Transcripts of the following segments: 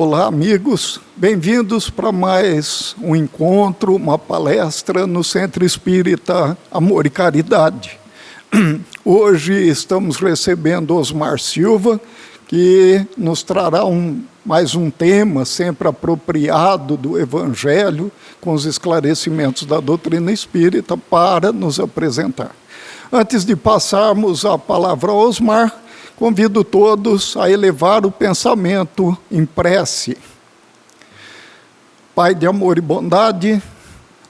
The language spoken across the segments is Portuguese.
Olá, amigos. Bem-vindos para mais um encontro, uma palestra no Centro Espírita Amor e Caridade. Hoje estamos recebendo Osmar Silva, que nos trará mais um tema sempre apropriado do Evangelho, com os esclarecimentos da doutrina espírita, para nos apresentar. Antes de passarmos a palavra a Osmar, convido todos a elevar o pensamento em prece. Pai de amor e bondade,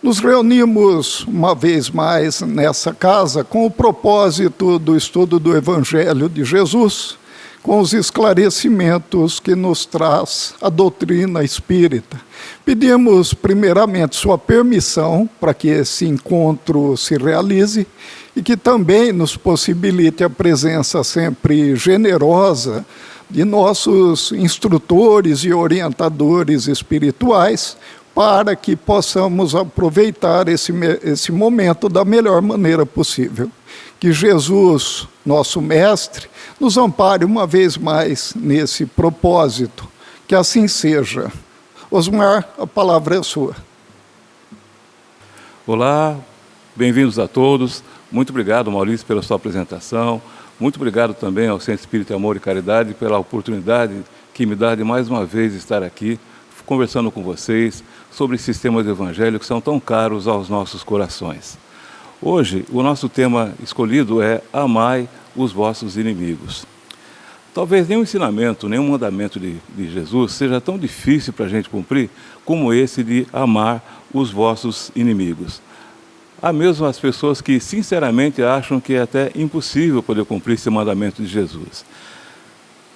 nos reunimos uma vez mais nessa casa com o propósito do estudo do Evangelho de Jesus, com os esclarecimentos que nos traz a doutrina espírita. Pedimos primeiramente sua permissão para que esse encontro se realize e que também nos possibilite a presença sempre generosa de nossos instrutores e orientadores espirituais, para que possamos aproveitar esse momento da melhor maneira possível. Que Jesus, nosso Mestre, nos ampare uma vez mais nesse propósito. Que assim seja. Osmar, a palavra é sua. Olá, bem-vindos a todos. Muito obrigado, Maurício, pela sua apresentação. Muito obrigado também ao Centro Espírita Amor e Caridade pela oportunidade que me dá de mais uma vez estar aqui, conversando com vocês sobre esses temas do Evangelho que são tão caros aos nossos corações. Hoje, o nosso tema escolhido é Amai os vossos inimigos. Talvez nenhum ensinamento, nenhum mandamento de Jesus seja tão difícil para a gente cumprir como esse de amar os vossos inimigos. Há mesmo as pessoas que sinceramente acham que é até impossível poder cumprir esse mandamento de Jesus.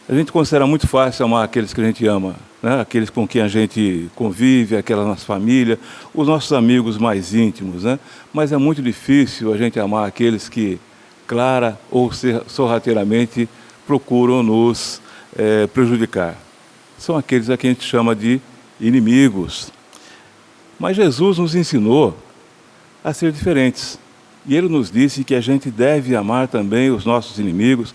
A gente considera muito fácil amar aqueles que a gente ama, né? Aqueles com quem a gente convive, aquela nossa família, os nossos amigos mais íntimos, né? Mas é muito difícil a gente amar aqueles que, clara ou sorrateiramente, procuram nos prejudicar. São aqueles a quem a gente chama de inimigos. Mas Jesus nos ensinou a ser diferentes. E Ele nos disse que a gente deve amar também os nossos inimigos,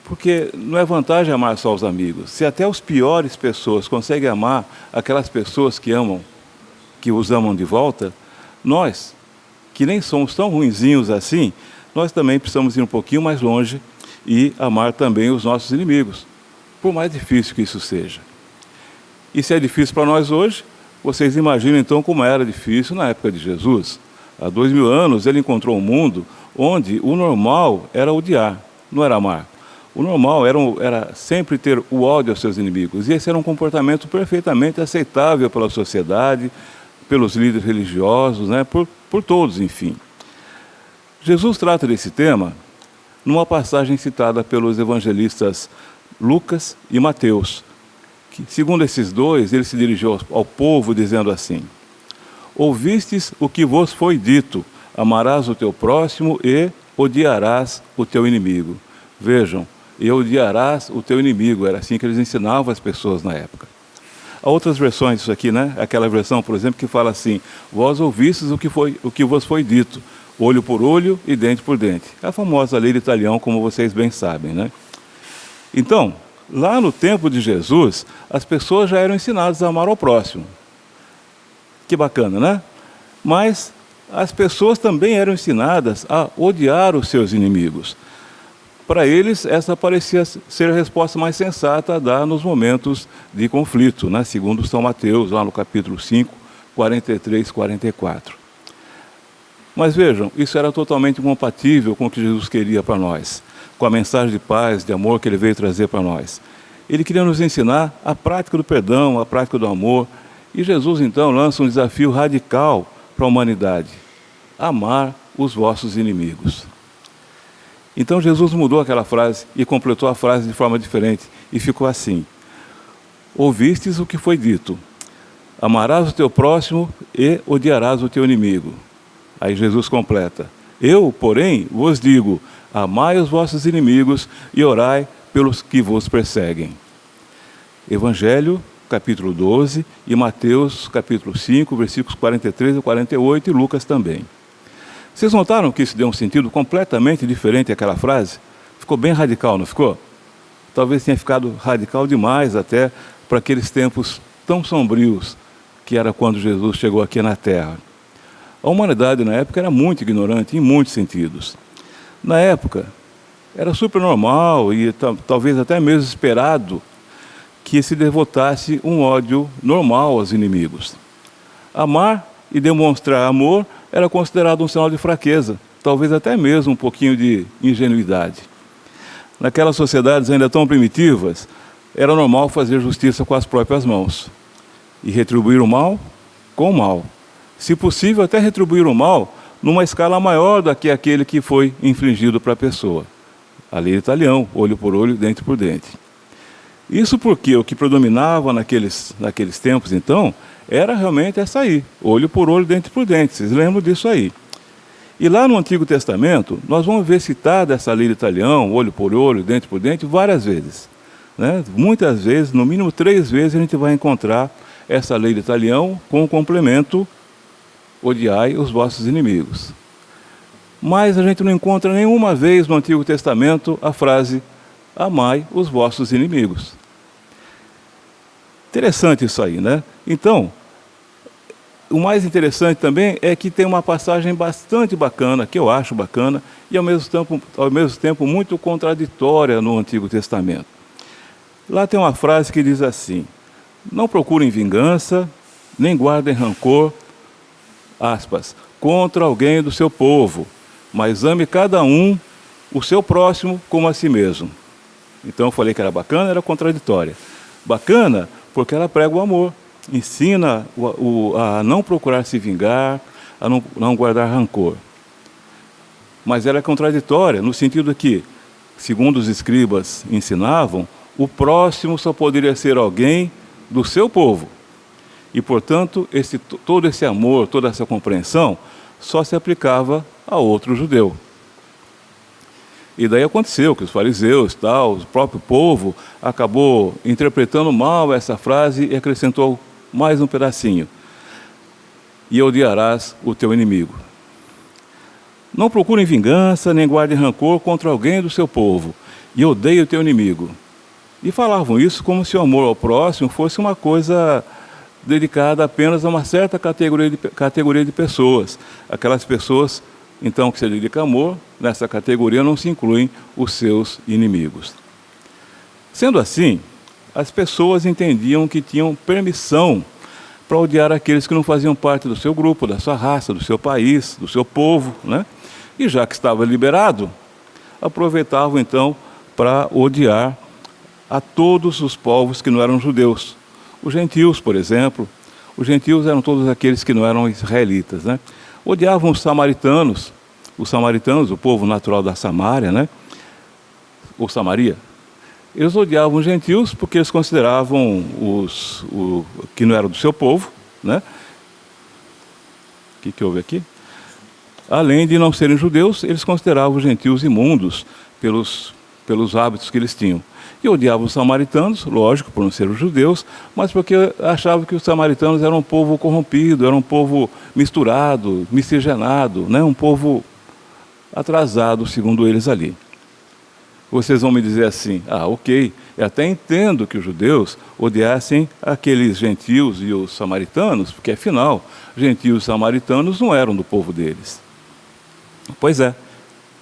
porque não é vantagem amar só os amigos. Se até as piores pessoas conseguem amar aquelas pessoas que amam, que os amam de volta, nós, que nem somos tão ruinzinhos assim, nós também precisamos ir um pouquinho mais longe e amar também os nossos inimigos, por mais difícil que isso seja. E se é difícil para nós hoje, vocês imaginam então como era difícil na época de Jesus. Há 2000 anos ele encontrou um mundo onde o normal era odiar, não era amar. O normal era sempre ter o ódio aos seus inimigos. E esse era um comportamento perfeitamente aceitável pela sociedade, pelos líderes religiosos, né? por todos, enfim. Jesus trata desse tema numa passagem citada pelos evangelistas Lucas e Mateus, que, segundo esses dois, ele se dirigiu ao povo dizendo assim: ouvistes o que vos foi dito, amarás o teu próximo e odiarás o teu inimigo. Vejam, e odiarás o teu inimigo, era assim que eles ensinavam as pessoas na época. Há outras versões disso aqui, né? Aquela versão, por exemplo, que fala assim: vós ouvistes o que vos foi dito, olho por olho e dente por dente. É a famosa lei de Talião, como vocês bem sabem, né? Então, lá no tempo de Jesus, as pessoas já eram ensinadas a amar ao próximo. Que bacana, né? Mas as pessoas também eram ensinadas a odiar os seus inimigos. Para eles, essa parecia ser a resposta mais sensata a dar nos momentos de conflito, né? Segundo São Mateus, lá no capítulo 5, 43, 44. Mas vejam, isso era totalmente incompatível com o que Jesus queria para nós, com a mensagem de paz, de amor que Ele veio trazer para nós. Ele queria nos ensinar a prática do perdão, a prática do amor. E Jesus, então, lança um desafio radical para a humanidade: amar os vossos inimigos. Então Jesus mudou aquela frase e completou a frase de forma diferente e ficou assim: ouvistes o que foi dito, amarás o teu próximo e odiarás o teu inimigo. Aí Jesus completa: eu, porém, vos digo, amai os vossos inimigos e orai pelos que vos perseguem. Evangelho, capítulo 12, e Mateus, capítulo 5, versículos 43 e 48, e Lucas também. Vocês notaram que isso deu um sentido completamente diferente àquela frase? Ficou bem radical, não ficou? Talvez tenha ficado radical demais até para aqueles tempos tão sombrios que era quando Jesus chegou aqui na Terra. A humanidade na época era muito ignorante em muitos sentidos. Na época, era super normal e talvez até mesmo esperado que se devotasse um ódio normal aos inimigos. Amar e demonstrar amor era considerado um sinal de fraqueza, talvez até mesmo um pouquinho de ingenuidade. Naquelas sociedades ainda tão primitivas, era normal fazer justiça com as próprias mãos e retribuir o mal com o mal. Se possível, até retribuir o mal numa escala maior do que aquele que foi infligido para a pessoa. A lei de talião, olho por olho, dente por dente. Isso porque o que predominava naqueles tempos, então, era realmente essa aí, olho por olho, dente por dente. Vocês lembram disso aí? E lá no Antigo Testamento, nós vamos ver citada essa lei de talião, olho por olho, dente por dente, várias vezes. Né? Muitas vezes, no mínimo 3 vezes, a gente vai encontrar essa lei de talião com o complemento: odiai os vossos inimigos. Mas a gente não encontra nenhuma vez no Antigo Testamento a frase: amai os vossos inimigos. Interessante isso aí, né? Então, o mais interessante também é que tem uma passagem bastante bacana, que eu acho bacana, e ao mesmo tempo muito contraditória no Antigo Testamento. Lá tem uma frase que diz assim: não procurem vingança, nem guardem rancor, aspas, contra alguém do seu povo, mas ame cada um o seu próximo como a si mesmo. Então eu falei que era bacana, era contraditória. Bacana porque ela prega o amor, ensina a não procurar se vingar, a não guardar rancor. Mas ela é contraditória no sentido que, segundo os escribas ensinavam, o próximo só poderia ser alguém do seu povo. E, portanto, todo esse amor, toda essa compreensão, só se aplicava a outro judeu. E daí aconteceu que os fariseus, o próprio povo, acabou interpretando mal essa frase e acrescentou mais um pedacinho: e odiarás o teu inimigo. Não procurem vingança, nem guardem rancor contra alguém do seu povo, e odeie o teu inimigo. E falavam isso como se o amor ao próximo fosse uma coisa dedicada apenas a uma certa categoria de pessoas. Aquelas pessoas, então, que se dedicam a amor, nessa categoria não se incluem os seus inimigos. Sendo assim, as pessoas entendiam que tinham permissão para odiar aqueles que não faziam parte do seu grupo, da sua raça, do seu país, do seu povo, né? E já que estava liberado, aproveitavam então para odiar a todos os povos que não eram judeus. Os gentios, por exemplo, os gentios eram todos aqueles que não eram israelitas, né? Odiavam os samaritanos, o povo natural da Samária, né? Ou Samaria. Eles odiavam os gentios porque eles consideravam que não eram do seu povo, né? O que houve aqui? Além de não serem judeus, eles consideravam os gentios imundos pelos hábitos que eles tinham. E odiavam os samaritanos, lógico, por não serem judeus, mas porque achavam que os samaritanos eram um povo corrompido, eram um povo misturado, miscigenado, né? Um povo atrasado, segundo eles ali. Vocês vão me dizer assim: ok, eu até entendo que os judeus odiassem aqueles gentios e os samaritanos, porque afinal, gentios e samaritanos não eram do povo deles. Pois é,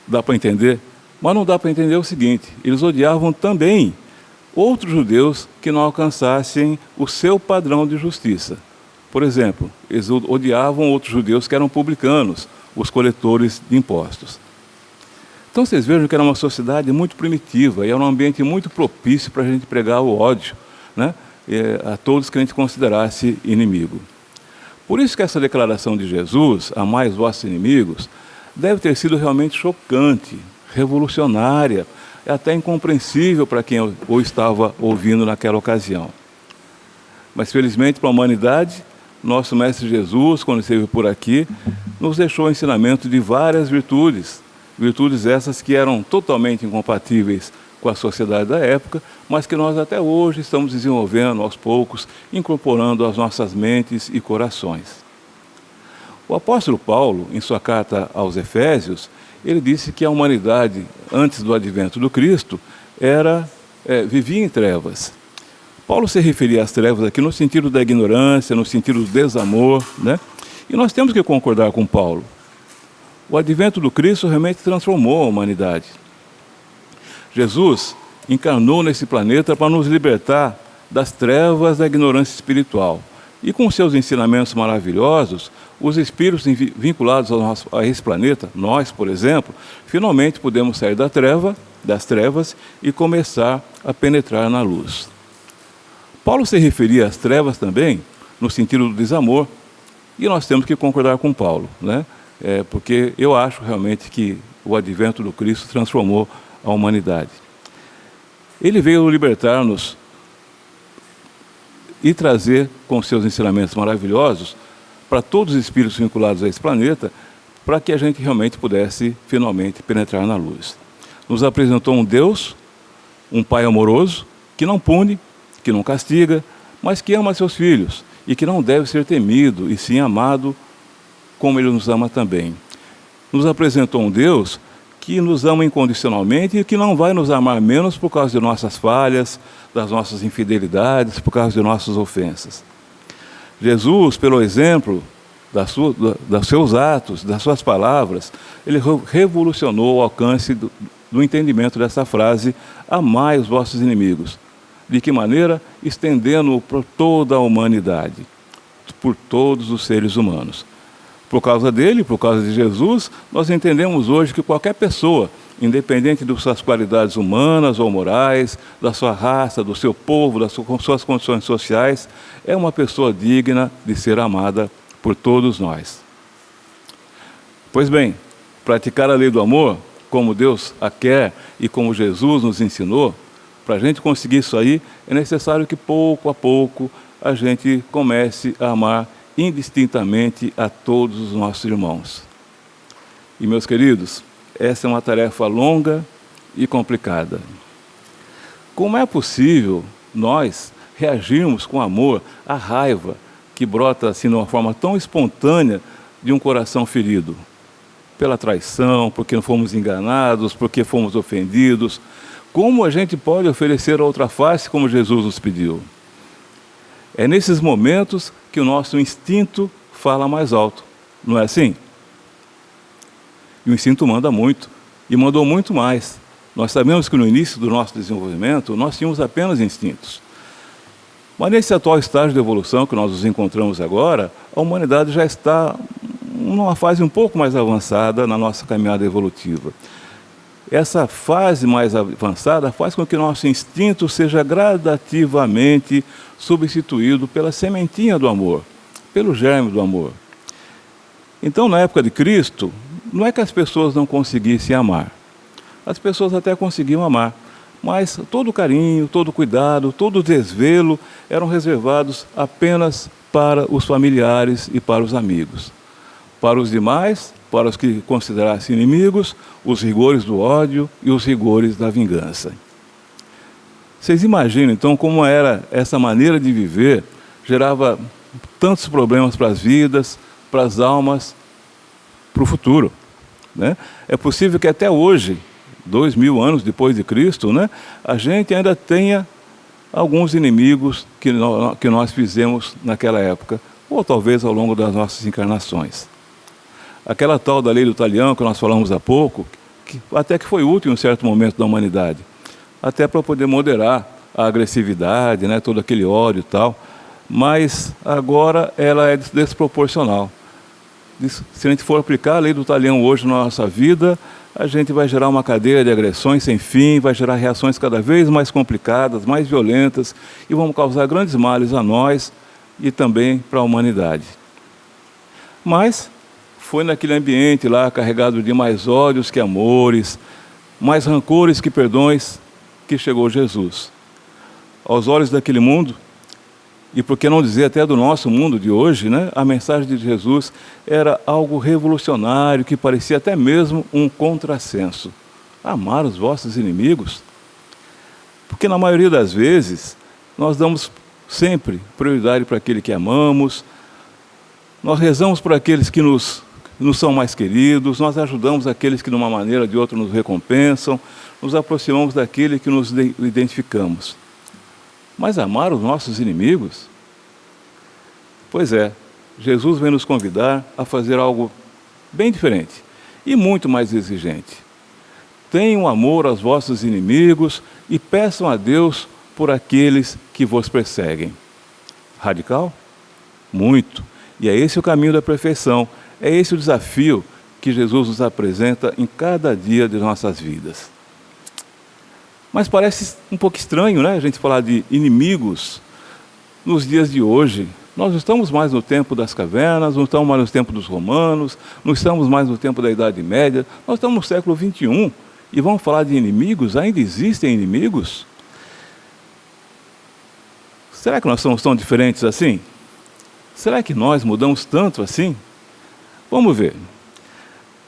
dá para entender, mas não dá para entender o seguinte: eles odiavam também outros judeus que não alcançassem o seu padrão de justiça. Por exemplo, eles odiavam outros judeus que eram publicanos, os coletores de impostos. Então vocês vejam que era uma sociedade muito primitiva e era um ambiente muito propício para a gente pregar o ódio, né? A todos que a gente considerasse inimigo. Por isso que essa declaração de Jesus, amai os vossos inimigos, deve ter sido realmente chocante, revolucionária, até incompreensível para quem o estava ouvindo naquela ocasião. Mas felizmente para a humanidade, nosso Mestre Jesus, quando esteve por aqui, nos deixou o ensinamento de várias virtudes essas que eram totalmente incompatíveis com a sociedade da época, mas que nós até hoje estamos desenvolvendo aos poucos, incorporando às nossas mentes e corações. O apóstolo Paulo, em sua carta aos Efésios, ele disse que a humanidade, antes do advento do Cristo, vivia em trevas. Paulo se referia às trevas aqui no sentido da ignorância, no sentido do desamor, né? E nós temos que concordar com Paulo. O advento do Cristo realmente transformou a humanidade. Jesus encarnou nesse planeta para nos libertar das trevas da ignorância espiritual. E com seus ensinamentos maravilhosos, os espíritos vinculados a esse planeta, nós, por exemplo, finalmente podemos sair das trevas e começar a penetrar na luz. Paulo se referia às trevas também no sentido do desamor, e nós temos que concordar com Paulo, né? Porque eu acho realmente que o advento do Cristo transformou a humanidade. Ele veio libertar-nos e trazer com seus ensinamentos maravilhosos para todos os espíritos vinculados a esse planeta, para que a gente realmente pudesse finalmente penetrar na luz. Nos apresentou um Deus, um Pai amoroso, que não pune, que não castiga, mas que ama seus filhos e que não deve ser temido e sim amado como Ele nos ama também. Nos apresentou um Deus que nos ama incondicionalmente e que não vai nos amar menos por causa de nossas falhas, das nossas infidelidades, por causa de nossas ofensas. Jesus, pelo exemplo dos seus atos, das suas palavras, Ele revolucionou o alcance do entendimento dessa frase: amai os vossos inimigos. De que maneira? Estendendo-o por toda a humanidade, por todos os seres humanos. Por causa dele, por causa de Jesus, nós entendemos hoje que qualquer pessoa, independente de suas qualidades humanas ou morais, da sua raça, do seu povo, das suas condições sociais, é uma pessoa digna de ser amada por todos nós. Pois bem, praticar a lei do amor, como Deus a quer e como Jesus nos ensinou, para a gente conseguir isso aí, é necessário que pouco a pouco a gente comece a amar indistintamente a todos os nossos irmãos. E, meus queridos, essa é uma tarefa longa e complicada. Como é possível nós reagirmos com amor à raiva que brota assim de uma forma tão espontânea de um coração ferido? Pela traição, porque fomos enganados, porque fomos ofendidos. Como a gente pode oferecer outra face como Jesus nos pediu? É nesses momentos que o nosso instinto fala mais alto, não é assim? E o instinto manda muito, e mandou muito mais. Nós sabemos que no início do nosso desenvolvimento, nós tínhamos apenas instintos. Mas nesse atual estágio de evolução que nós nos encontramos agora, a humanidade já está numa fase um pouco mais avançada na nossa caminhada evolutiva. Essa fase mais avançada faz com que nosso instinto seja gradativamente substituído pela sementinha do amor, pelo germe do amor. Então, na época de Cristo, não é que as pessoas não conseguissem amar. As pessoas até conseguiam amar, mas todo o carinho, todo o cuidado, todo o desvelo eram reservados apenas para os familiares e para os amigos. Para os demais, para os que considerassem inimigos, os rigores do ódio e os rigores da vingança. Vocês imaginam, então, como era essa maneira de viver, gerava tantos problemas para as vidas, para as almas, para o futuro, né? É possível que até hoje, 2000 anos depois de Cristo, né, a gente ainda tenha alguns inimigos que nós fizemos naquela época, ou talvez ao longo das nossas encarnações. Aquela tal da lei do talião que nós falamos há pouco, até que foi útil em um certo momento da humanidade, até para poder moderar a agressividade, né, todo aquele ódio e tal, mas agora ela é desproporcional. Se a gente for aplicar a lei do talião hoje na nossa vida, a gente vai gerar uma cadeia de agressões sem fim, vai gerar reações cada vez mais complicadas, mais violentas, e vão causar grandes males a nós e também para a humanidade. Mas foi naquele ambiente lá carregado de mais ódios que amores, mais rancores que perdões, que chegou Jesus. Aos olhos daquele mundo, e por que não dizer até do nosso mundo de hoje, né, a mensagem de Jesus era algo revolucionário, que parecia até mesmo um contrassenso. Amar os vossos inimigos? Porque na maioria das vezes, nós damos sempre prioridade para aquele que amamos, nós rezamos por aqueles que nos são mais queridos, nós ajudamos aqueles que de uma maneira ou de outra nos recompensam, nos aproximamos daquele que nos identificamos. mas amar os nossos inimigos? Pois é, Jesus vem nos convidar a fazer algo bem diferente e muito mais exigente. Tenham amor aos vossos inimigos e peçam a Deus por aqueles que vos perseguem. Radical? Muito. E é esse o caminho da perfeição. É esse o desafio que Jesus nos apresenta em cada dia de nossas vidas. Mas parece um pouco estranho, né? A gente falar de inimigos nos dias de hoje. Nós não estamos mais no tempo das cavernas, não estamos mais no tempo dos romanos, não estamos mais no tempo da Idade Média. Nós estamos no século XXI e vamos falar de inimigos? Ainda existem inimigos? Será que nós somos tão diferentes assim? Será que nós mudamos tanto assim? Vamos ver.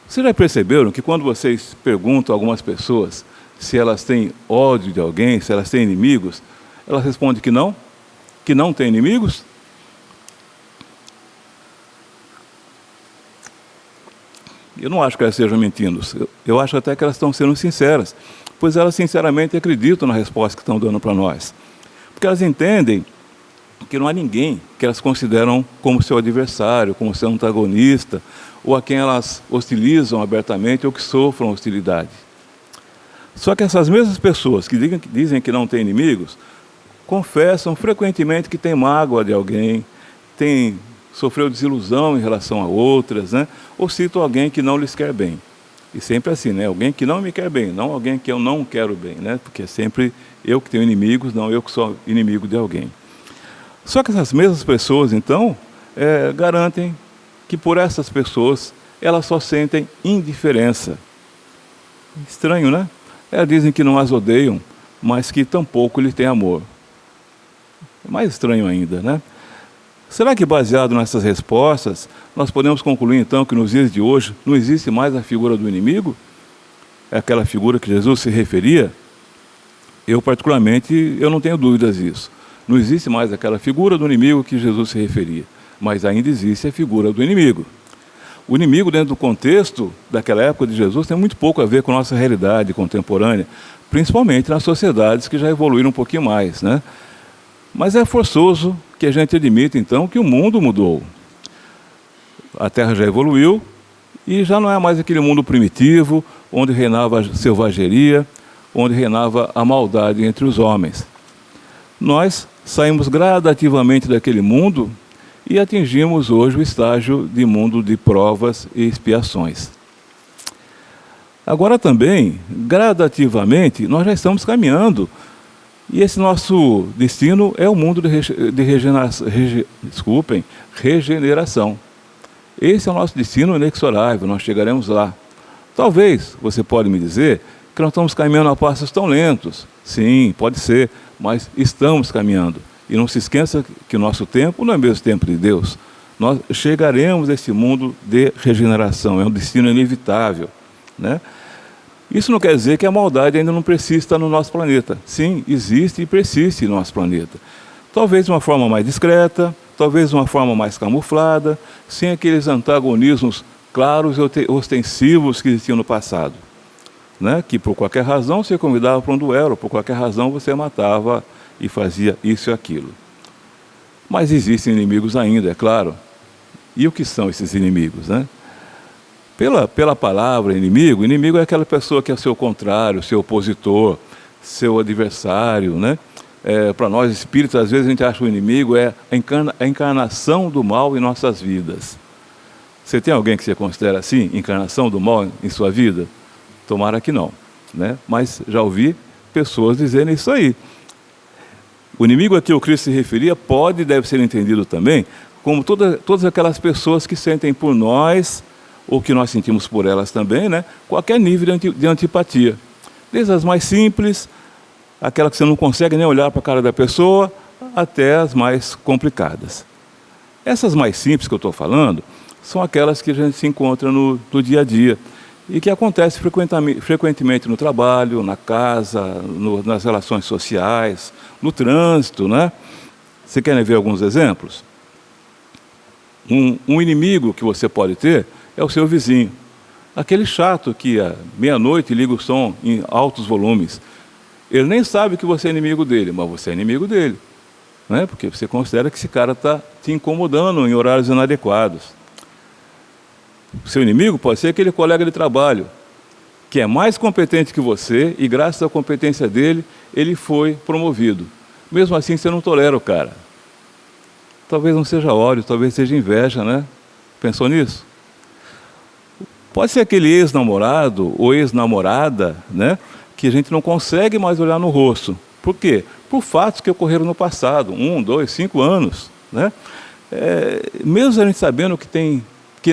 Vocês já perceberam que quando vocês perguntam a algumas pessoas se elas têm ódio de alguém, se elas têm inimigos, elas respondem que não têm inimigos? Eu não acho que elas estejam mentindo, eu acho até que elas estão sendo sinceras, pois elas sinceramente acreditam na resposta que estão dando para nós. Porque elas entendem que não há ninguém que elas consideram como seu adversário, como seu antagonista, ou a quem elas hostilizam abertamente ou que sofram hostilidade. Só que essas mesmas pessoas que dizem que não têm inimigos, confessam frequentemente que têm mágoa de alguém, sofreu desilusão em relação a outras, né? Ou citam alguém que não lhes quer bem. E sempre assim, né? Alguém que não me quer bem, não alguém que eu não quero bem, né? Porque é sempre eu que tenho inimigos, não eu que sou inimigo de alguém. Só que essas mesmas pessoas, então, garantem que por essas pessoas elas só sentem indiferença. Estranho, né? Elas dizem que não as odeiam, mas que tampouco lhe têm amor. É mais estranho ainda, né? Será que, baseado nessas respostas, nós podemos concluir, então, que nos dias de hoje não existe mais a figura do inimigo? É aquela figura que Jesus se referia? Eu, particularmente, eu não tenho dúvidas disso. Não existe mais aquela figura do inimigo que Jesus se referia, mas ainda existe a figura do inimigo. O inimigo, dentro do contexto daquela época de Jesus, tem muito pouco a ver com a nossa realidade contemporânea, principalmente nas sociedades que já evoluíram um pouquinho mais, né? Mas é forçoso que a gente admita, então, que o mundo mudou. A Terra já evoluiu e já não é mais aquele mundo primitivo, onde reinava a selvageria, onde reinava a maldade entre os homens. Nós saímos gradativamente daquele mundo e atingimos hoje o estágio de mundo de provas e expiações. Agora também, gradativamente, nós já estamos caminhando. E esse nosso destino é o mundo de regeneração. Esse é o nosso destino inexorável, nós chegaremos lá. Talvez, você pode me dizer, que nós estamos caminhando a passos tão lentos. Sim, pode ser, mas estamos caminhando. E não se esqueça que o nosso tempo não é o mesmo tempo de Deus. Nós chegaremos a esse mundo de regeneração, é um destino inevitável, né? Isso não quer dizer que a maldade ainda não persista no nosso planeta. Sim, existe e persiste no nosso planeta. Talvez de uma forma mais discreta, talvez de uma forma mais camuflada, sem aqueles antagonismos claros e ostensivos que existiam no passado, né? Que por qualquer razão você convidava para um duelo, por qualquer razão você matava e fazia isso e aquilo. Mas existem inimigos ainda, é claro. E o que são esses inimigos, né? Pela palavra inimigo, inimigo é aquela pessoa que é seu contrário, seu opositor, seu adversário, né? Para nós espíritos, às vezes a gente acha que o inimigo é a encarnação do mal em nossas vidas. Você tem alguém que você considera assim, encarnação do mal em sua vida? Tomara que não, né? Mas já ouvi pessoas dizendo isso aí. O inimigo a que o Cristo se referia pode e deve ser entendido também como todas aquelas pessoas que sentem por nós, ou que nós sentimos por elas também, né? Qualquer nível de antipatia. Desde as mais simples, aquela que você não consegue nem olhar para a cara da pessoa, até as mais complicadas. Essas mais simples que eu estou falando, são aquelas que a gente se encontra no dia a dia, e que acontece frequentemente no trabalho, na casa, nas relações sociais, no trânsito, né? Você quer ver alguns exemplos? Um inimigo que você pode ter é o seu vizinho. Aquele chato que à meia-noite liga o som em altos volumes. Ele nem sabe que você é inimigo dele, mas você é inimigo dele. né? Porque você considera que esse cara está te incomodando em horários inadequados. O seu inimigo pode ser aquele colega de trabalho, que é mais competente que você e, graças à competência dele, ele foi promovido. Mesmo assim, você não tolera o cara. Talvez não seja ódio, talvez seja inveja, né? Pensou nisso? Pode ser aquele ex-namorado ou ex-namorada, né? Que a gente não consegue mais olhar no rosto. Por quê? Por fatos que ocorreram no passado, 1, 2, 5 anos, né? Mesmo a gente sabendo que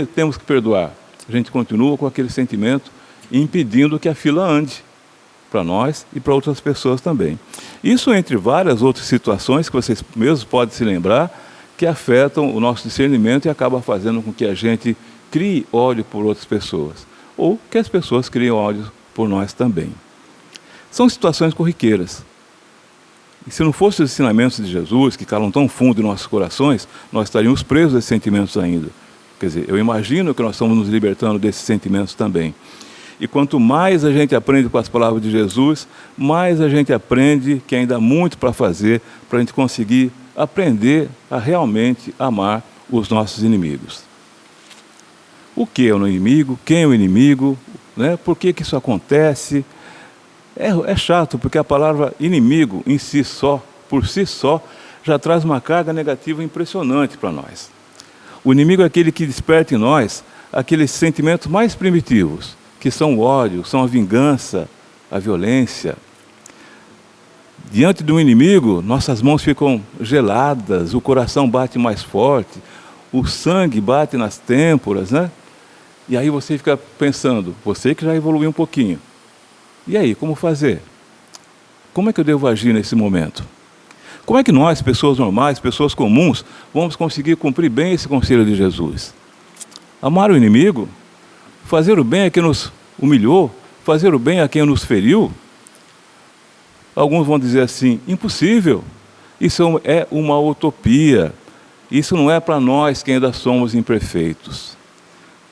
temos que perdoar, a gente continua com aquele sentimento impedindo que a fila ande para nós e para outras pessoas também. Isso entre várias outras situações que vocês mesmos podem se lembrar que afetam o nosso discernimento e acabam fazendo com que a gente crie ódio por outras pessoas ou que as pessoas criem ódio por nós também. São situações corriqueiras. E se não fossem os ensinamentos de Jesus, que calam tão fundo em nossos corações, nós estaríamos presos a esses sentimentos ainda. Quer dizer, eu imagino que nós estamos nos libertando desses sentimentos também. E quanto mais a gente aprende com as palavras de Jesus, mais a gente aprende que ainda há muito para fazer para a gente conseguir aprender a realmente amar os nossos inimigos. O que é o inimigo? Quem é o inimigo? Né? Por que isso acontece? É chato, porque a palavra inimigo em si só, por si só, já traz uma carga negativa impressionante para nós. O inimigo é aquele que desperta em nós aqueles sentimentos mais primitivos, que são o ódio, são a vingança, a violência. Diante do inimigo, nossas mãos ficam geladas, o coração bate mais forte, o sangue bate nas têmporas, né? E aí você fica pensando, você que já evoluiu um pouquinho, e aí, como fazer? Como é que eu devo agir nesse momento? Como é que nós, pessoas normais, pessoas comuns, vamos conseguir cumprir bem esse conselho de Jesus? Amar o inimigo? Fazer o bem a quem nos humilhou? Fazer o bem a quem nos feriu? Alguns vão dizer assim, impossível. Isso é uma utopia. Isso não é para nós que ainda somos imperfeitos.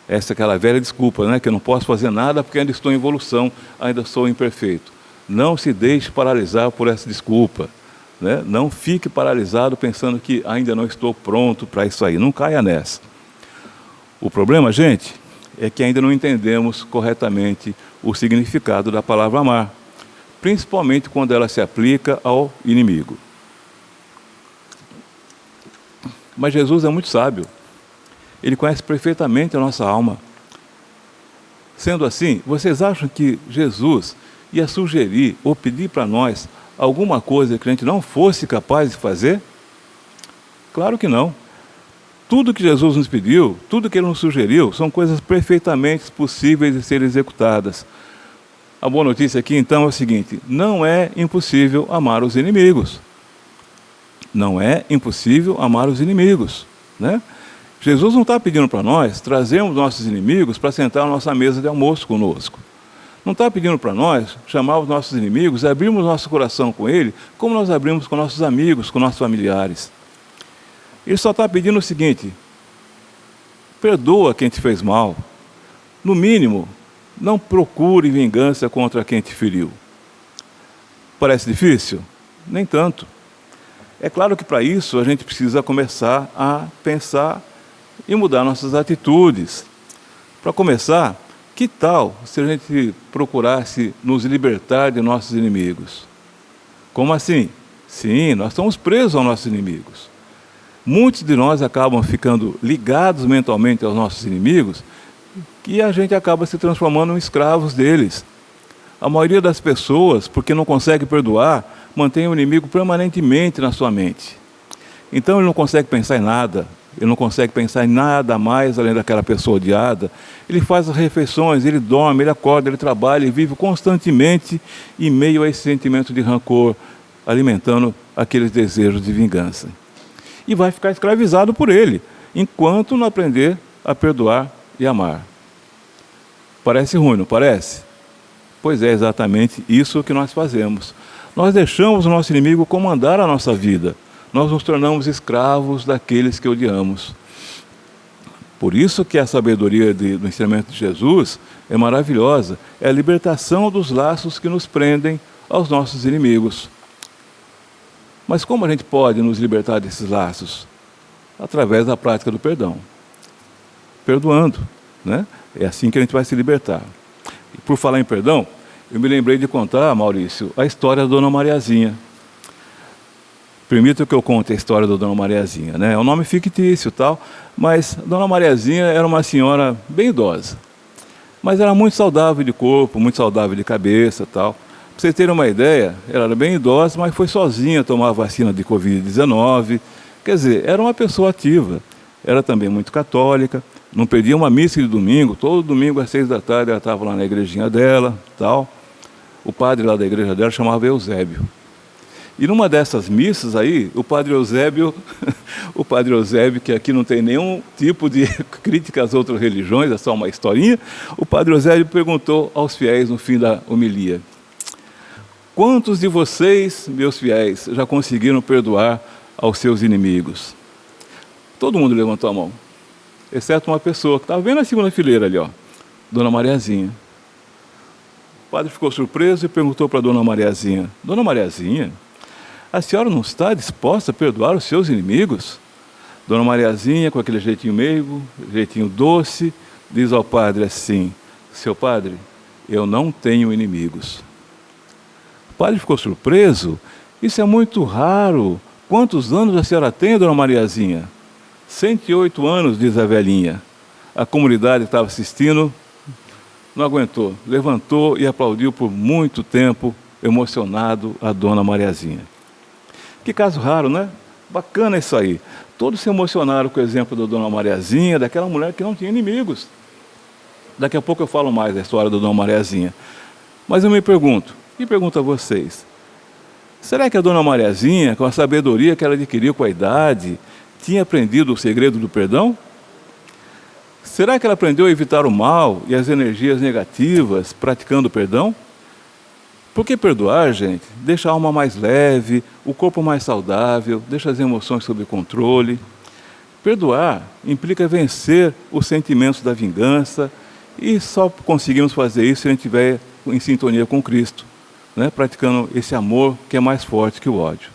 Essa é aquela velha desculpa, né? Que eu não posso fazer nada porque ainda estou em evolução, ainda sou imperfeito. Não se deixe paralisar por essa desculpa. Né? Não fique paralisado pensando que ainda não estou pronto para isso aí. Não caia nessa. O problema, gente, é que ainda não entendemos corretamente o significado da palavra amar, principalmente quando ela se aplica ao inimigo. Mas Jesus é muito sábio. Ele conhece perfeitamente a nossa alma. Sendo assim, vocês acham que Jesus ia sugerir ou pedir para nós alguma coisa que a gente não fosse capaz de fazer? Claro que não. Tudo que Jesus nos pediu, tudo que Ele nos sugeriu, são coisas perfeitamente possíveis de serem executadas. A boa notícia aqui, então, é o seguinte, não é impossível amar os inimigos. Não é impossível amar os inimigos, né? Jesus não está pedindo para nós trazermos nossos inimigos para sentar na nossa mesa de almoço conosco. Não está pedindo para nós chamar os nossos inimigos, abrirmos nosso coração com Ele, como nós abrimos com nossos amigos, com nossos familiares. Ele só está pedindo o seguinte, perdoa quem te fez mal. No mínimo, não procure vingança contra quem te feriu. Parece difícil? Nem tanto. É claro que para isso a gente precisa começar a pensar e mudar nossas atitudes. Para começar, que tal se a gente procurasse nos libertar de nossos inimigos? Como assim? Sim, nós estamos presos aos nossos inimigos. Muitos de nós acabam ficando ligados mentalmente aos nossos inimigos e a gente acaba se transformando em escravos deles. A maioria das pessoas, porque não consegue perdoar, mantém o inimigo permanentemente na sua mente. Então ele não consegue pensar em nada, ele não consegue pensar em nada mais além daquela pessoa odiada. Ele faz as refeições, ele dorme, ele acorda, ele trabalha, ele vive constantemente em meio a esse sentimento de rancor, alimentando aqueles desejos de vingança. E vai ficar escravizado por ele, enquanto não aprender a perdoar e amar. Parece ruim, não parece? Pois é exatamente isso que nós fazemos. Nós deixamos o nosso inimigo comandar a nossa vida. Nós nos tornamos escravos daqueles que odiamos. Por isso que a sabedoria do ensinamento de Jesus é maravilhosa. É a libertação dos laços que nos prendem aos nossos inimigos. Mas como a gente pode nos libertar desses laços? Através da prática do perdão. Perdoando, né? É assim que a gente vai se libertar. E por falar em perdão, eu me lembrei de contar, Maurício, a história da Dona Mariazinha. Permita que eu conte a história da Dona Mariazinha, né? É um nome fictício e tal, mas Dona Mariazinha era uma senhora bem idosa. Mas era muito saudável de corpo, muito saudável de cabeça e tal. Para vocês terem uma ideia, ela era bem idosa, mas foi sozinha tomar a vacina de Covid-19. Quer dizer, era uma pessoa ativa. Era também muito católica, não perdia uma missa de domingo. Todo domingo às 6 da tarde ela estava lá na igrejinha dela, tal. O padre lá da igreja dela chamava Eusébio. E numa dessas missas aí, o padre Eusébio, que aqui não tem nenhum tipo de crítica às outras religiões, é só uma historinha, o padre Eusébio perguntou aos fiéis no fim da homilia: quantos de vocês, meus fiéis, já conseguiram perdoar aos seus inimigos? Todo mundo levantou a mão, exceto uma pessoa que estava bem na segunda fileira ali, ó, Dona Mariazinha. O padre ficou surpreso e perguntou para Dona Mariazinha: Dona Mariazinha, a senhora não está disposta a perdoar os seus inimigos? Dona Mariazinha, com aquele jeitinho meigo, jeitinho doce, diz ao padre assim: seu padre, eu não tenho inimigos. O padre ficou surpreso. Isso é muito raro. Quantos anos a senhora tem, Dona Mariazinha? 108 anos, diz a velhinha. A comunidade que estava assistindo não aguentou, levantou e aplaudiu por muito tempo, emocionado, a Dona Mariazinha. Que caso raro, né? Bacana isso aí. Todos se emocionaram com o exemplo da Dona Mariazinha, daquela mulher que não tinha inimigos. Daqui a pouco eu falo mais da história da Dona Mariazinha. Mas eu me pergunto, e pergunto a vocês: será que a Dona Mariazinha, com a sabedoria que ela adquiriu com a idade, tinha aprendido o segredo do perdão? Será que ela aprendeu a evitar o mal e as energias negativas praticando o perdão? Porque perdoar, gente, deixa a alma mais leve, o corpo mais saudável, deixa as emoções sob controle. Perdoar implica vencer os sentimentos da vingança, e só conseguimos fazer isso se a gente estiver em sintonia com Cristo, né? Praticando esse amor que é mais forte que o ódio.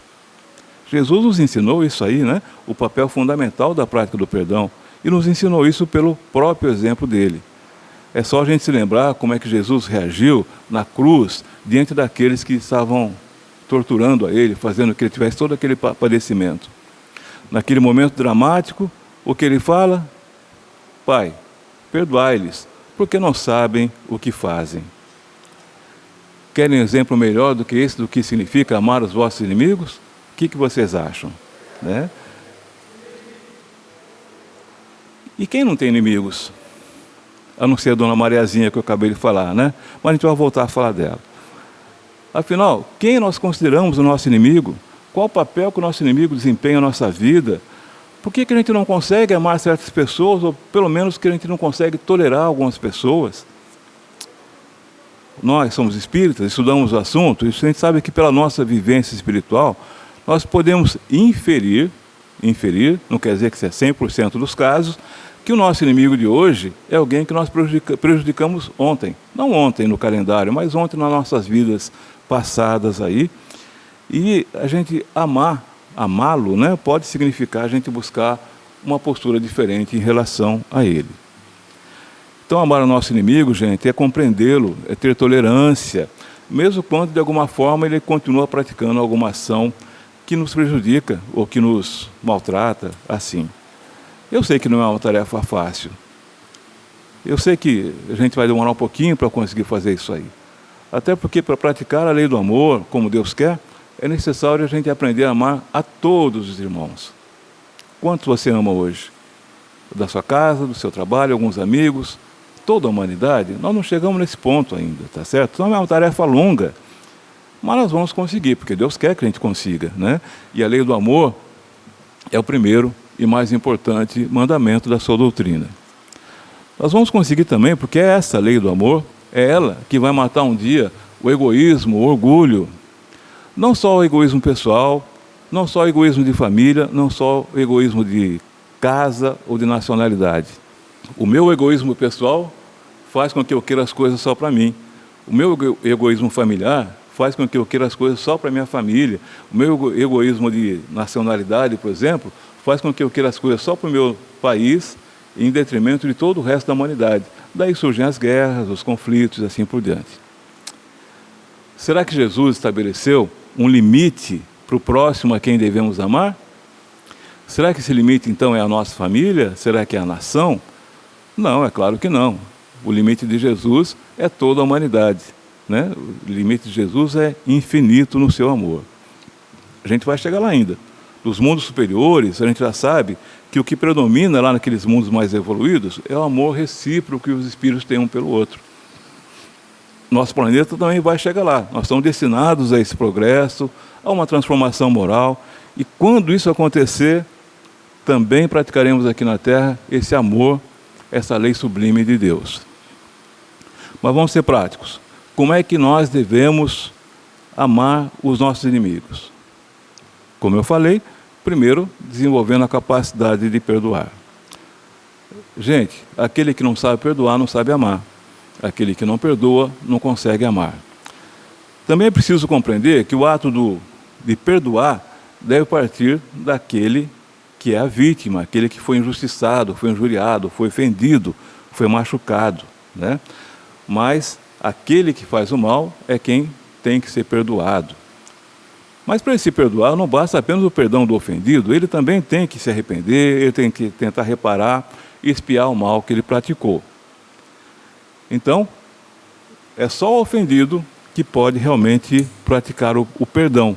Jesus nos ensinou isso aí, né? O papel fundamental da prática do perdão, e nos ensinou isso pelo próprio exemplo dele. É só a gente se lembrar como é que Jesus reagiu na cruz diante daqueles que estavam torturando a ele, fazendo que ele tivesse todo aquele padecimento. Naquele momento dramático, o que ele fala? Pai, perdoai-lhes, porque não sabem o que fazem. Querem um exemplo melhor do que esse, do que significa amar os vossos inimigos? O que vocês acham? Né? E quem não tem inimigos? A não ser a Dona Mariazinha que eu acabei de falar, né? Mas a gente vai voltar a falar dela. Afinal, quem nós consideramos o nosso inimigo? Qual o papel que o nosso inimigo desempenha na nossa vida? Por que a gente não consegue amar certas pessoas, ou pelo menos que a gente não consegue tolerar algumas pessoas? Nós somos espíritas, estudamos o assunto, e a gente sabe que pela nossa vivência espiritual, nós podemos inferir, não quer dizer que isso é 100% dos casos, que o nosso inimigo de hoje é alguém que nós prejudicamos ontem. Não ontem no calendário, mas ontem nas nossas vidas passadas aí. E a gente amá-lo, né, pode significar a gente buscar uma postura diferente em relação a ele. Então, amar o nosso inimigo, gente, é compreendê-lo, é ter tolerância, mesmo quando de alguma forma ele continua praticando alguma ação que nos prejudica ou que nos maltrata, assim. Eu sei que não é uma tarefa fácil. Eu sei que a gente vai demorar um pouquinho para conseguir fazer isso aí. Até porque para praticar a lei do amor, como Deus quer, é necessário a gente aprender a amar a todos os irmãos. Quantos você ama hoje? Da sua casa, do seu trabalho, alguns amigos, toda a humanidade? Nós não chegamos nesse ponto ainda, tá certo? Então é uma tarefa longa, mas nós vamos conseguir, porque Deus quer que a gente consiga, né? E a lei do amor é o primeiro e mais importante mandamento da sua doutrina. Nós vamos conseguir também, porque é essa lei do amor, é ela que vai matar um dia o egoísmo, o orgulho. Não só o egoísmo pessoal, não só o egoísmo de família, não só o egoísmo de casa ou de nacionalidade. O meu egoísmo pessoal faz com que eu queira as coisas só para mim. O meu egoísmo familiar faz com que eu queira as coisas só para minha família. O meu egoísmo de nacionalidade, por exemplo, faz com que eu queira as coisas só para o meu país, em detrimento de todo o resto da humanidade. Daí surgem as guerras, os conflitos e assim por diante. Será que Jesus estabeleceu um limite para o próximo a quem devemos amar? Será que esse limite, então, é a nossa família? Será que é a nação? Não, é claro que não. O limite de Jesus é toda a humanidade, né? O limite de Jesus é infinito no seu amor. A gente vai chegar lá ainda. Nos mundos superiores, a gente já sabe que o que predomina lá naqueles mundos mais evoluídos é o amor recíproco que os espíritos têm um pelo outro. Nosso planeta também vai chegar lá. Nós estamos destinados a esse progresso, a uma transformação moral. E quando isso acontecer, também praticaremos aqui na Terra esse amor, essa lei sublime de Deus. Mas vamos ser práticos. Como é que nós devemos amar os nossos inimigos? Como eu falei, primeiro, desenvolvendo a capacidade de perdoar. Gente, aquele que não sabe perdoar não sabe amar. Aquele que não perdoa não consegue amar. Também é preciso compreender que o ato de perdoar deve partir daquele que é a vítima, aquele que foi injustiçado, foi injuriado, foi ofendido, foi machucado, né? Mas aquele que faz o mal é quem tem que ser perdoado. Mas para ele se perdoar, não basta apenas o perdão do ofendido, ele também tem que se arrepender, ele tem que tentar reparar e expiar o mal que ele praticou. Então, é só o ofendido que pode realmente praticar o perdão.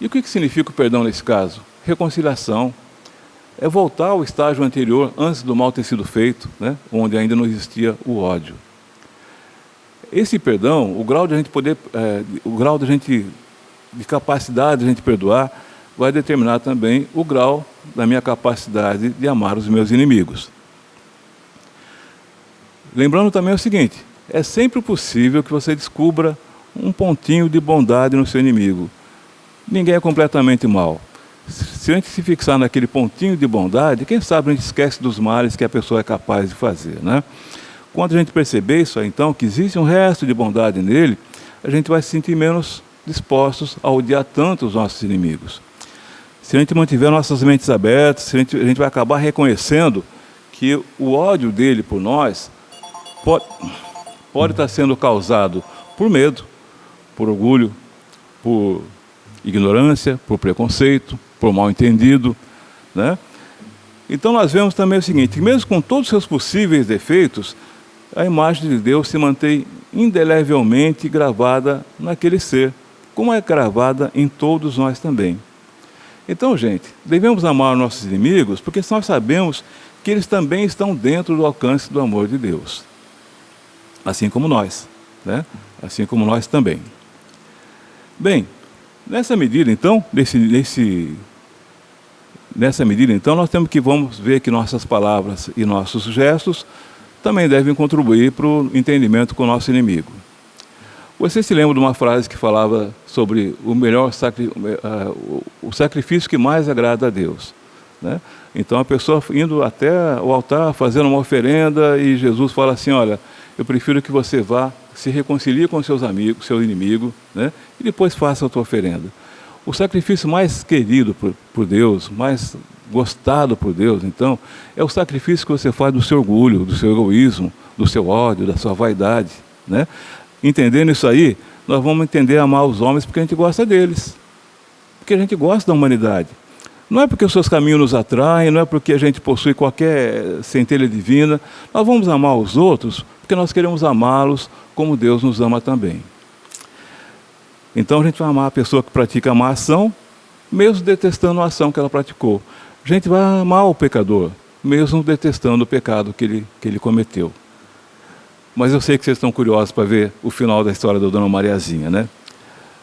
E o que significa o perdão nesse caso? Reconciliação. É voltar ao estágio anterior, antes do mal ter sido feito, né? Onde ainda não existia o ódio. Esse perdão, o grau de a gente poder, de capacidade de a gente perdoar, vai determinar também o grau da minha capacidade de amar os meus inimigos. Lembrando também o seguinte, é sempre possível que você descubra um pontinho de bondade no seu inimigo. Ninguém é completamente mau. Se a gente se fixar naquele pontinho de bondade, quem sabe a gente esquece dos males que a pessoa é capaz de fazer, né? Quando a gente perceber isso aí, então, que existe um resto de bondade nele, a gente vai se sentir menos dispostos a odiar tanto os nossos inimigos. Se a gente mantiver nossas mentes abertas, a gente vai acabar reconhecendo que o ódio dele por nós pode estar sendo causado por medo, por orgulho, por ignorância, por preconceito, por mal entendido, né? Então nós vemos também o seguinte, que mesmo com todos os seus possíveis defeitos, a imagem de Deus se mantém indelevelmente gravada naquele ser, como é gravada em todos nós também. Então, gente, devemos amar os nossos inimigos, porque nós sabemos que eles também estão dentro do alcance do amor de Deus. Assim como nós, né? Assim como nós também. Bem, nessa medida, então, nós temos que vamos ver que nossas palavras e nossos gestos também devem contribuir para o entendimento com o nosso inimigo. Você se lembra de uma frase que falava sobre o sacrifício que mais agrada a Deus, né? Então a pessoa indo até o altar, fazendo uma oferenda, e Jesus fala assim, olha, eu prefiro que você vá, se reconcilie com seus amigos, seu inimigo, né? E depois faça a tua oferenda. O sacrifício mais querido por Deus, mais gostado por Deus, então, é o sacrifício que você faz do seu orgulho, do seu egoísmo, do seu ódio, da sua vaidade, né? Entendendo isso aí, nós vamos entender a amar os homens porque a gente gosta deles, porque a gente gosta da humanidade. Não é porque os seus caminhos nos atraem, não é porque a gente possui qualquer centelha divina. Nós vamos amar os outros porque nós queremos amá-los como Deus nos ama também. Então a gente vai amar a pessoa que pratica a má ação, mesmo detestando a ação que ela praticou. A gente vai amar o pecador, mesmo detestando o pecado que ele cometeu. Mas eu sei que vocês estão curiosos para ver o final da história da Dona Mariazinha, né?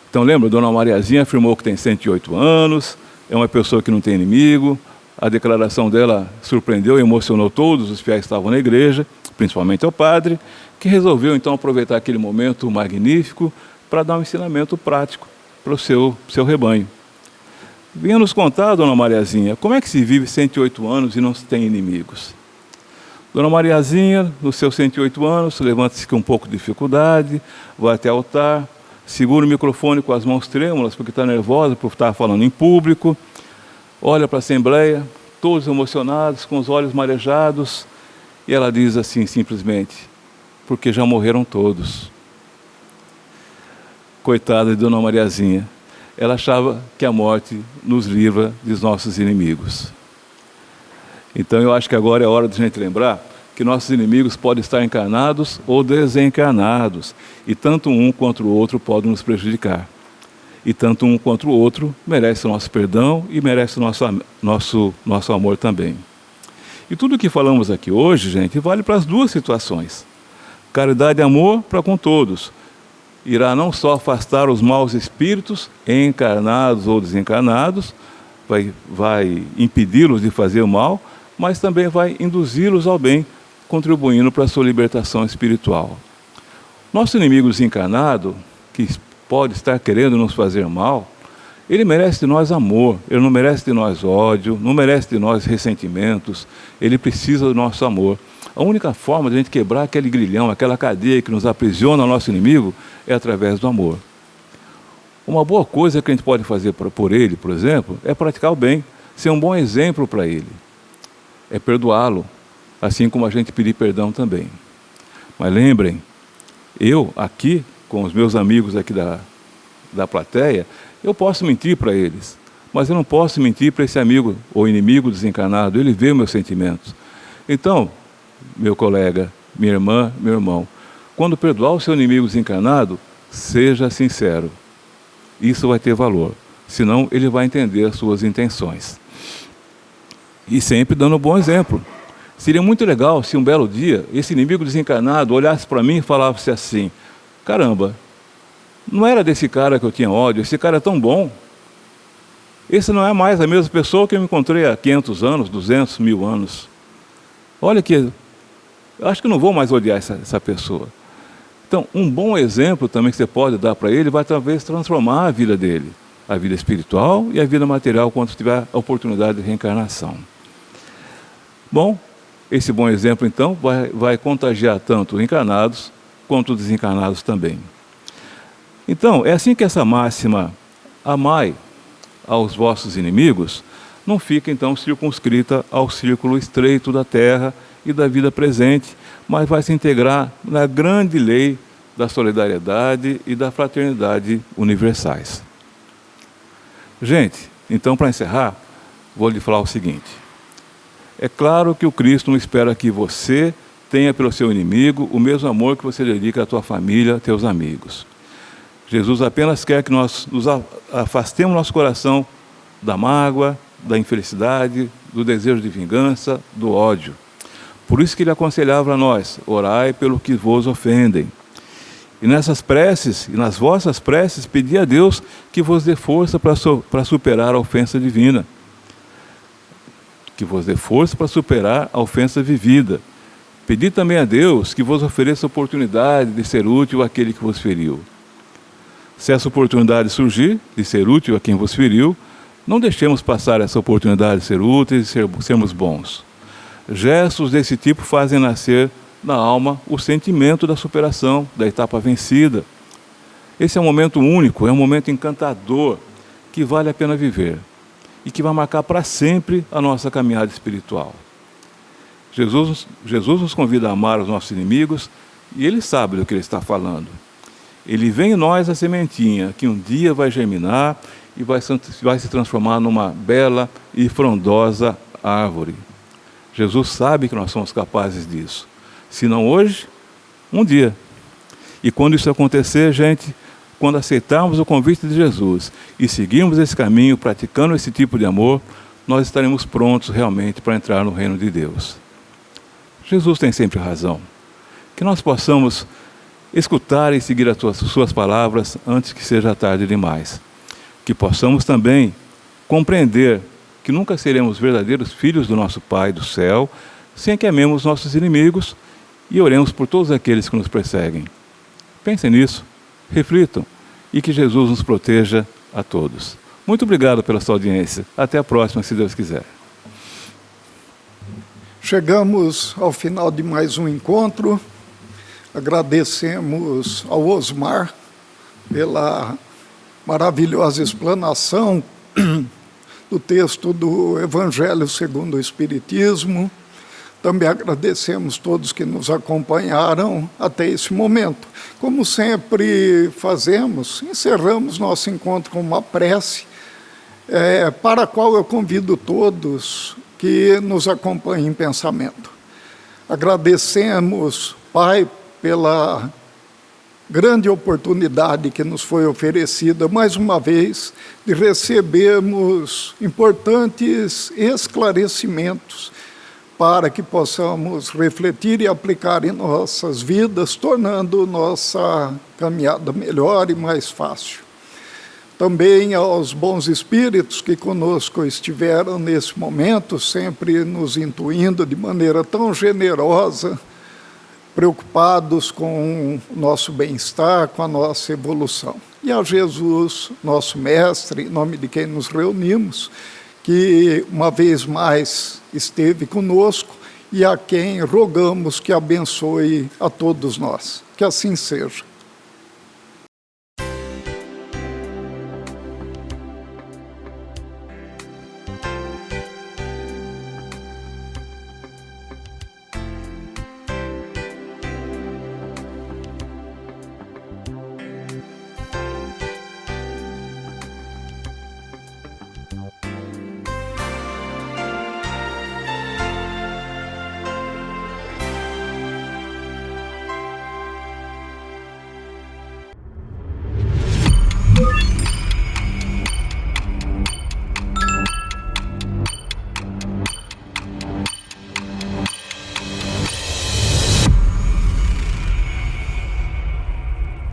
Então lembra, a Dona Mariazinha afirmou que tem 108 anos, é uma pessoa que não tem inimigo. A declaração dela surpreendeu e emocionou todos os fiéis que estavam na igreja, principalmente o padre, que resolveu então aproveitar aquele momento magnífico para dar um ensinamento prático para o seu rebanho. Venha nos contar, Dona Mariazinha, como é que se vive 108 anos e não se tem inimigos? Dona Mariazinha, nos seus 108 anos, levanta-se com um pouco de dificuldade, vai até o altar, segura o microfone com as mãos trêmulas, porque está nervosa por estar falando em público, olha para a assembleia, todos emocionados, com os olhos marejados, e ela diz assim, simplesmente, porque já morreram todos. Coitada de Dona Mariazinha, ela achava que a morte nos livra dos nossos inimigos. Então eu acho que agora é hora de a gente lembrar que nossos inimigos podem estar encarnados ou desencarnados, e tanto um quanto o outro podem nos prejudicar. E tanto um quanto o outro merece o nosso perdão e merece o nosso amor também. E tudo o que falamos aqui hoje, gente, vale para as duas situações. Caridade e amor para com todos. Irá não só afastar os maus espíritos, encarnados ou desencarnados, vai impedi-los de fazer o mal, mas também vai induzi-los ao bem, contribuindo para a sua libertação espiritual. Nosso inimigo desencarnado, que pode estar querendo nos fazer mal, ele merece de nós amor, ele não merece de nós ódio, não merece de nós ressentimentos, ele precisa do nosso amor. A única forma de a gente quebrar aquele grilhão, aquela cadeia que nos aprisiona ao nosso inimigo, é através do amor. Uma boa coisa que a gente pode fazer por ele, por exemplo, é praticar o bem, ser um bom exemplo para ele. É perdoá-lo, assim como a gente pedir perdão também. Mas lembrem, eu aqui, com os meus amigos aqui da plateia, eu posso mentir para eles, mas eu não posso mentir para esse amigo ou inimigo desencarnado, ele vê meus sentimentos. Então, meu colega, minha irmã, meu irmão, quando perdoar o seu inimigo desencarnado, seja sincero. Isso vai ter valor, senão ele vai entender as suas intenções. E sempre dando um bom exemplo. Seria muito legal se um belo dia esse inimigo desencarnado olhasse para mim e falasse assim: caramba, não era desse cara que eu tinha ódio, esse cara é tão bom. Esse não é mais a mesma pessoa que eu encontrei há 500 anos, 200, 1000 anos. Olha que, eu acho que não vou mais odiar essa pessoa. Então, um bom exemplo também que você pode dar para ele vai talvez transformar a vida dele, a vida espiritual e a vida material, quando tiver a oportunidade de reencarnação. Bom, esse bom exemplo, então, vai contagiar tanto os encarnados quanto os desencarnados também. Então, é assim que essa máxima, amai aos vossos inimigos, não fica, então, circunscrita ao círculo estreito da terra e da vida presente, mas vai se integrar na grande lei da solidariedade e da fraternidade universais. Gente, então, para encerrar, vou lhe falar o seguinte. É claro que o Cristo não espera que você tenha pelo seu inimigo o mesmo amor que você dedica à tua família, aos teus amigos. Jesus apenas quer que nós nos afastemos nosso coração da mágoa, da infelicidade, do desejo de vingança, do ódio. Por isso que ele aconselhava a nós: orai pelo que vos ofendem. E nessas preces, e nas vossas preces, pedi a Deus que vos dê força para superar a ofensa divina. Que vos dê força para superar a ofensa vivida. Pedi também a Deus que vos ofereça a oportunidade de ser útil àquele que vos feriu. Se essa oportunidade surgir, de ser útil a quem vos feriu, não deixemos passar essa oportunidade de ser úteis e sermos bons. Gestos desse tipo fazem nascer na alma o sentimento da superação, da etapa vencida. Esse é um momento único, é um momento encantador, que vale a pena viver e que vai marcar para sempre a nossa caminhada espiritual. Jesus nos convida a amar os nossos inimigos e Ele sabe do que Ele está falando. Ele vê em nós a sementinha que um dia vai germinar e vai se transformar numa bela e frondosa árvore. Jesus sabe que nós somos capazes disso. Se não hoje, um dia. E quando isso acontecer, gente, quando aceitarmos o convite de Jesus e seguirmos esse caminho, praticando esse tipo de amor, nós estaremos prontos realmente para entrar no reino de Deus. Jesus tem sempre razão. Que nós possamos escutar e seguir as suas palavras antes que seja tarde demais. Que possamos também compreender que nunca seremos verdadeiros filhos do nosso Pai do céu sem que amemos nossos inimigos e oremos por todos aqueles que nos perseguem. Pensem nisso, reflitam e que Jesus nos proteja a todos. Muito obrigado pela sua audiência. Até a próxima, se Deus quiser. Chegamos ao final de mais um encontro. Agradecemos ao Osmar pela maravilhosa explanação do texto do Evangelho segundo o Espiritismo. Também agradecemos todos que nos acompanharam até esse momento. Como sempre fazemos, encerramos nosso encontro com uma prece, para a qual eu convido todos que nos acompanhem em pensamento. Agradecemos, Pai, pela grande oportunidade que nos foi oferecida, mais uma vez, de recebermos importantes esclarecimentos para que possamos refletir e aplicar em nossas vidas, tornando nossa caminhada melhor e mais fácil. Também aos bons espíritos que conosco estiveram nesse momento, sempre nos intuindo de maneira tão generosa, preocupados com o nosso bem-estar, com a nossa evolução. E a Jesus, nosso Mestre, em nome de quem nos reunimos, que uma vez mais esteve conosco e a quem rogamos que abençoe a todos nós. Que assim seja.